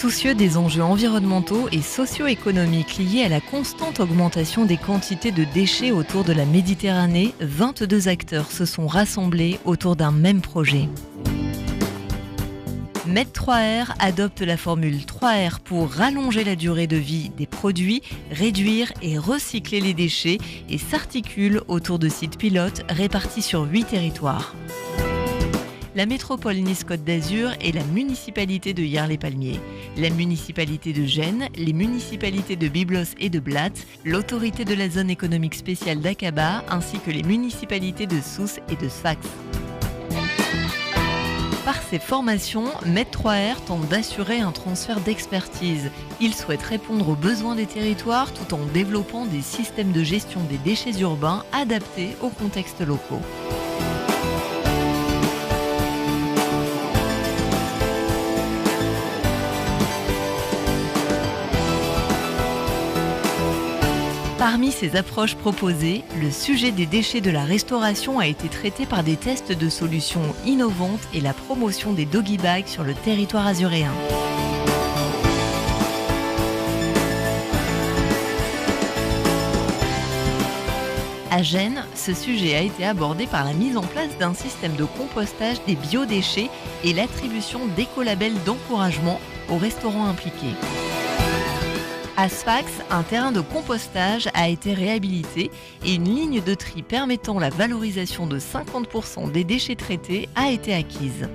Soucieux des enjeux environnementaux et socio-économiques liés à la constante augmentation des quantités de déchets autour de la Méditerranée, 22 acteurs se sont rassemblés autour d'un même projet. Med3R adopte la formule 3R pour rallonger la durée de vie des produits, réduire et recycler les déchets et s'articule autour de sites pilotes répartis sur 8 territoires. La métropole Nice-Côte d'Azur et la municipalité de Hyères-les-Palmiers, la municipalité de Gênes, les municipalités de Byblos et de Blatte, l'autorité de la zone économique spéciale d'Aqaba ainsi que les municipalités de Sousse et de Sfax. Par ces formations, Med3R tente d'assurer un transfert d'expertise. Il souhaite répondre aux besoins des territoires tout en développant des systèmes de gestion des déchets urbains adaptés aux contextes locaux. Parmi ces approches proposées, le sujet des déchets de la restauration a été traité par des tests de solutions innovantes et la promotion des doggy bags sur le territoire azuréen. À Gênes, ce sujet a été abordé par la mise en place d'un système de compostage des biodéchets et l'attribution d'écolabels d'encouragement aux restaurants impliqués. À Sfax, un terrain de compostage a été réhabilité et une ligne de tri permettant la valorisation de 50% des déchets traités a été acquise.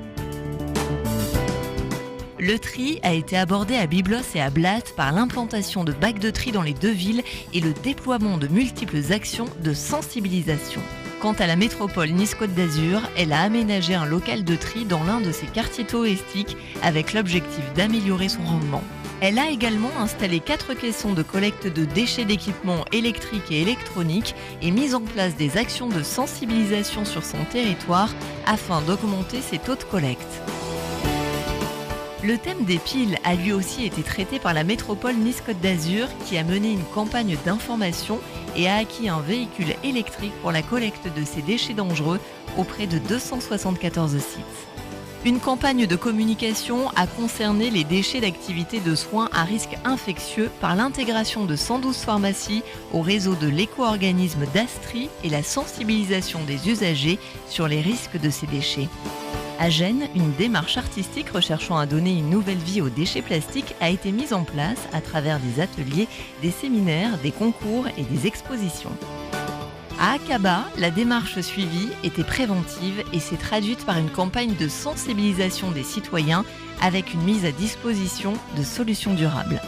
Le tri a été abordé à Byblos et à Blatte par l'implantation de bacs de tri dans les deux villes et le déploiement de multiples actions de sensibilisation. Quant à la métropole Nice-Côte d'Azur, elle a aménagé un local de tri dans l'un de ses quartiers touristiques avec l'objectif d'améliorer son rendement. Elle a également installé 4 caissons de collecte de déchets d'équipements électriques et électroniques et mis en place des actions de sensibilisation sur son territoire afin d'augmenter ses taux de collecte. Le thème des piles a lui aussi été traité par la métropole Nice-Côte d'Azur qui a mené une campagne d'information et a acquis un véhicule électrique pour la collecte de ces déchets dangereux auprès de 274 sites. Une campagne de communication a concerné les déchets d'activités de soins à risque infectieux par l'intégration de 112 pharmacies au réseau de l'éco-organisme d'Astri et la sensibilisation des usagers sur les risques de ces déchets. À Gênes, une démarche artistique recherchant à donner une nouvelle vie aux déchets plastiques a été mise en place à travers des ateliers, des séminaires, des concours et des expositions. À Aqaba, la démarche suivie était préventive et s'est traduite par une campagne de sensibilisation des citoyens avec une mise à disposition de solutions durables.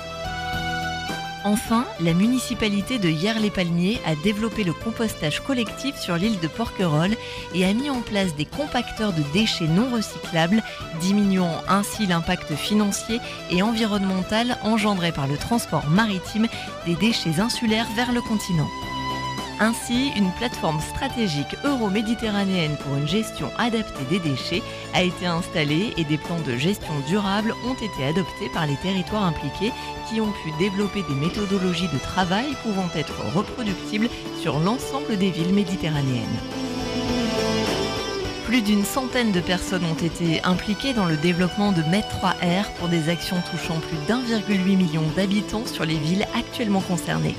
Enfin, la municipalité de Hyères-les-Palmiers a développé le compostage collectif sur l'île de Porquerolles et a mis en place des compacteurs de déchets non recyclables, diminuant ainsi l'impact financier et environnemental engendré par le transport maritime des déchets insulaires vers le continent. Ainsi, une plateforme stratégique euro-méditerranéenne pour une gestion adaptée des déchets a été installée et des plans de gestion durable ont été adoptés par les territoires impliqués qui ont pu développer des méthodologies de travail pouvant être reproductibles sur l'ensemble des villes méditerranéennes. Plus d'une centaine de personnes ont été impliquées dans le développement de Med3R pour des actions touchant plus d'1,8 million d'habitants sur les villes actuellement concernées.